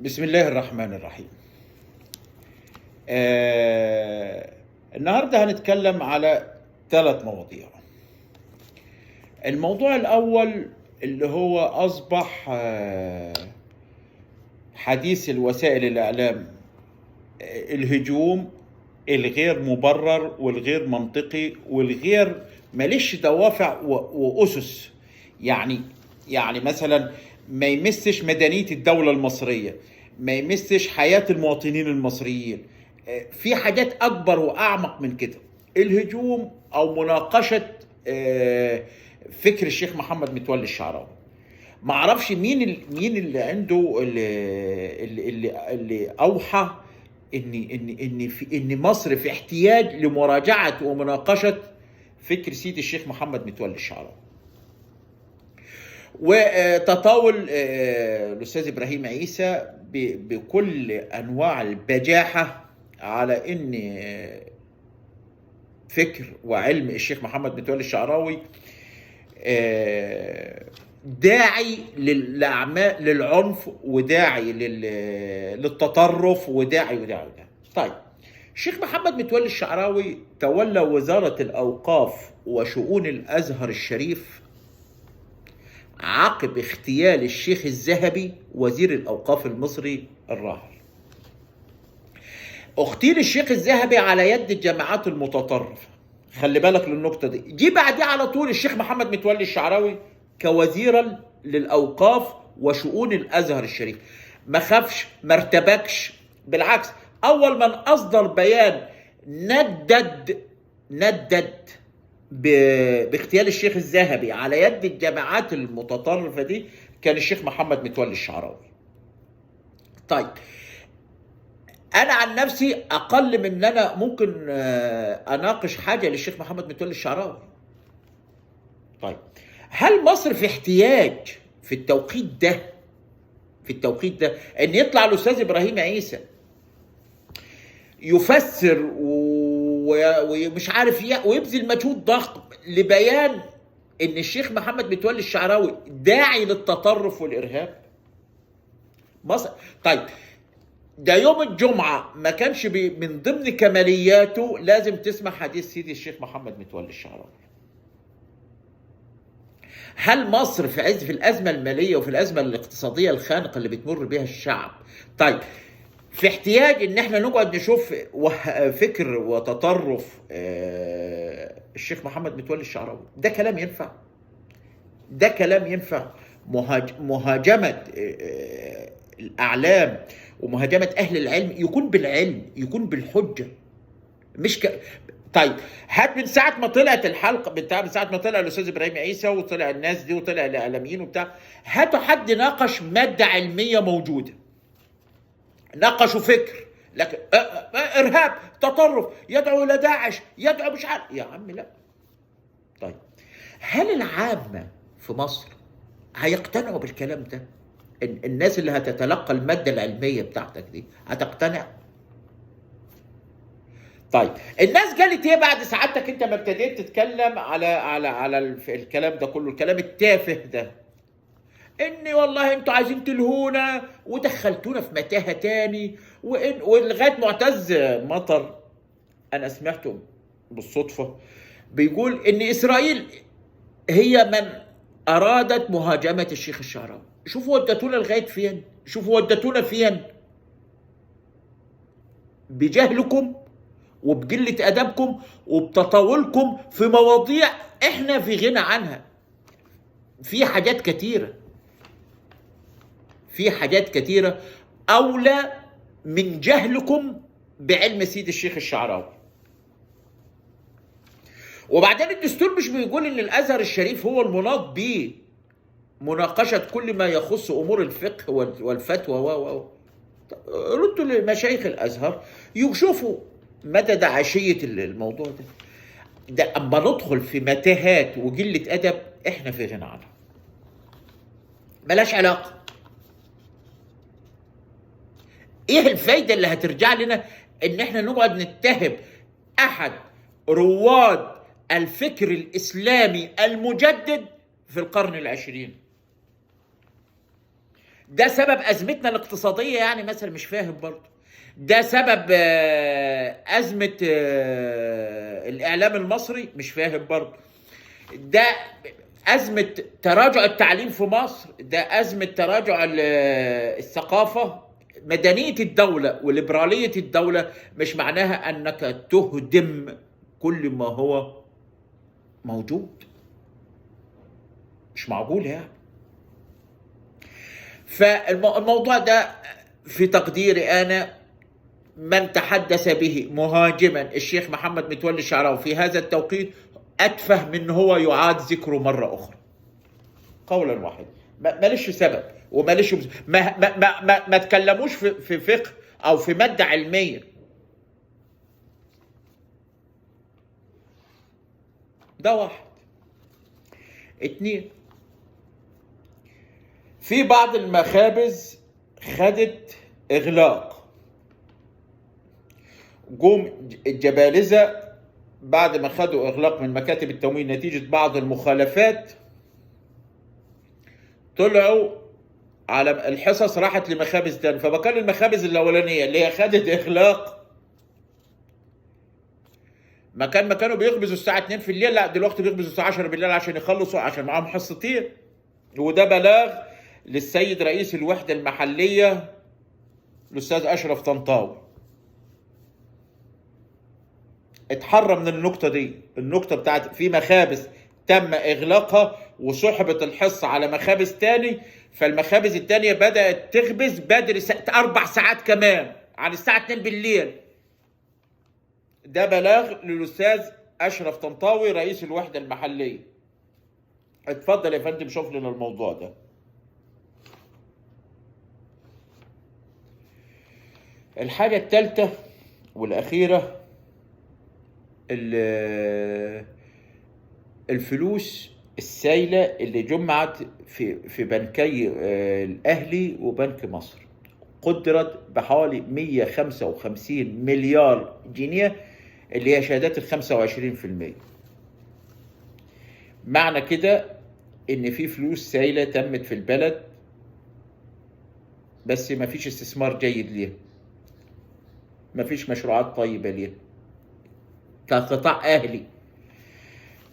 بسم الله الرحمن الرحيم. النهارده هنتكلم على 3 مواضيع. الموضوع الأول اللي هو أصبح حديث الوسائل الإعلام، الهجوم الغير مبرر والغير منطقي والغير ماليش دوافع وأسس. يعني مثلا ما يمسش مدنية الدولة المصرية، ما يمسش حياة المواطنين المصريين. في حاجات أكبر وأعمق من كده. الهجوم أو مناقشة فكر الشيخ محمد متولي الشعراوي. ما اعرفش مين اللي عنده اللي اوحى ان مصر في احتياج لمراجعه ومناقشه فكر سيدي الشيخ محمد متولي الشعراوي. وتطاول الاستاذ ابراهيم عيسى بكل انواع البجاحه على ان فكر وعلم الشيخ محمد متولي الشعراوي داعي للعنف، وداعي للتطرف، وداعي. طيب، الشيخ محمد متولي الشعراوي تولى وزارة الأوقاف وشؤون الأزهر الشريف عقب اغتيال الشيخ الذهبي وزير الأوقاف المصري الراحل. اغتيل الشيخ الذهبي على يد الجماعات المتطرفة. خلي بالك للنقطة دي. جه بعديه على طول الشيخ محمد متولي الشعراوي كوزيرا للأوقاف وشؤون الأزهر الشريف. ما خافش، ما ارتبكش، بالعكس. أول من أصدر بيان ندد باغتيال الشيخ الذهبي على يد الجماعات المتطرفة دي كان الشيخ محمد متولي الشعراوي. طيب، أنا عن نفسي أقل من أن أنا ممكن أناقش حاجة للشيخ محمد متولي الشعراوي. طيب، هل مصر في احتياج في التوقيت ده أن يطلع الأستاذ إبراهيم عيسى يفسر ومش عارف ويبذل مجهود ضخم لبيان أن الشيخ محمد متولي الشعراوي داعي للتطرف والإرهاب؟ مصر. طيب، ده يوم الجمعة ما كانش من ضمن كمالياته لازم تسمع حديث سيدي الشيخ محمد متولي الشعراوي. هل مصر في الأزمة المالية وفي الأزمة الاقتصادية الخانقة اللي بتمر بها الشعب، طيب، في احتياج ان احنا نقعد نشوف فكر وتطرف الشيخ محمد متولي الشعراوي؟ ده كلام ينفع؟ ده كلام ينفع؟ مهاجمة الأعلام ومهاجمة أهل العلم يكون بالعلم، يكون بالحجة، مش طيب، هات من ساعة ما طلعت الحلقة من ساعة ما طلع الأستاذ إبراهيم عيسى وطلع الناس دي وطلع الإعلاميين وبتاع، هاتوا حد ناقش مادة علمية موجودة، ناقشوا فكر، لكن إرهاب، تطرف، يدعو إلى داعش، يدعو مش عارف، يا عم لا. طيب، هل العامة في مصر هيقتنعوا بالكلام ده؟ الناس اللي هتتلقى المادة العلمية بتاعتك دي هتقتنع؟ طيب، الناس قالت ايه بعد سعادتك انت ما ابتديت تتكلم على الكلام ده كله، الكلام التافه ده، ان والله انتوا عايزين تلهونا ودخلتونا في متاهة تاني، ولغايه معتز مطر انا سمعته بالصدفة بيقول ان اسرائيل هي من ارادت مهاجمة الشيخ الشعراوي. شوفوا ودتونا لغايه فين، شوفوا ودتونا فين، بجهلكم وبقلة أدبكم وبتطاولكم في مواضيع إحنا في غنى عنها. في حاجات كتيرة أولى من جهلكم بعلم سيد الشيخ الشعراوي. وبعدين الدستور مش بيقول إن الأزهر الشريف هو المناط به مناقشة كل ما يخص أمور الفقه والفتوى ردوا لمشايخ الأزهر يشوفوا مدى دعاشية الموضوع ده أما ندخل في متاهات وقلة أدب إحنا في غنى عنها، ملاش علاقة. إيه الفايدة اللي هترجع لنا إن إحنا نقعد نتهم أحد رواد الفكر الإسلامي المجدد في القرن العشرين؟ ده سبب ازمتنا الاقتصاديه يعني مثلا؟ مش فاهم برضه. ده سبب ازمه الاعلام المصري؟ مش فاهم برضه. ده ازمه تراجع التعليم في مصر؟ ده ازمه تراجع الثقافه. مدنيه الدوله وليبراليه الدوله مش معناها انك تهدم كل ما هو موجود. مش معقول يعني. فالموضوع ده في تقديري انا، من تحدث به مهاجما الشيخ محمد متولي الشعراوي في هذا التوقيت اتفه من هو يعاد ذكره مره اخرى، قولا واحدا. ماليش سبب وماليش ما تكلموش في فقه او في ماده علميه. ده واحد. اتنين، في بعض المخابز خدت اغلاق. جم الجبالزه بعد ما خدوا اغلاق من مكاتب التموين نتيجه بعض المخالفات، طلعوا على الحصص راحت لمخابز تاني. فمكان المخابز الاولانيه اللي هي خدت اغلاق، مكان ما كانوا بيخبزوا الساعه 2 في الليل، لا دلوقتي بيخبزوا الساعه 10 بالليل عشان يخلصوا، عشان معاهم حصتين. وده بلاغ للسيد رئيس الوحده المحليه الاستاذ اشرف طنطاوي. اتحرى من النقطه دي، النقطه بتاعت في مخابز تم اغلاقها وسحبت الحصه على مخابز تاني، فالمخابز التانيه بدات تخبز بدري 4 ساعات كمان عن الساعه 2 بالليل. ده بلاغ للاستاذ اشرف طنطاوي رئيس الوحده المحليه. اتفضل يا فندم شوف لنا الموضوع ده. الحاجه الثالثه والاخيره، الفلوس السايله اللي جمعت في بنكي الاهلي وبنك مصر، قدرت بحوالي 155 مليار جنيه اللي هي شهادات ال 25%. معنى كده ان في فلوس سايله تمت في البلد، بس ما فيش استثمار جيد ليها، ما فيش مشروعات طيبه ليها كقطاع اهلي.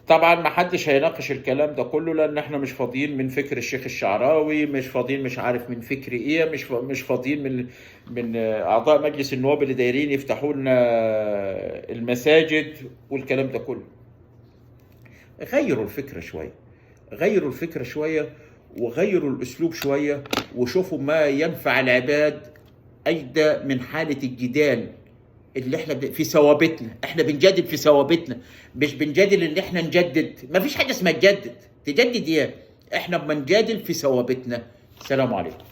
طبعا ما حدش هيناقش الكلام ده كله، لان احنا مش فاضيين من فكر الشيخ الشعراوي، مش فاضيين مش عارف من فكر ايه، مش فاضيين من اعضاء مجلس النواب اللي دايرين يفتحوا لنا المساجد والكلام ده كله. غيروا الفكره شويه، غيروا الفكره شويه وغيروا الاسلوب شويه، وشوفوا ما ينفع العباد ايضا من حاله الجدال اللي احنا في ثوابتنا. احنا بنجادل في ثوابتنا، مش بنجادل اللي احنا نجدد. ما فيش حاجه اسمها تجدد ايه؟ احنا بنجادل في ثوابتنا. السلام عليكم.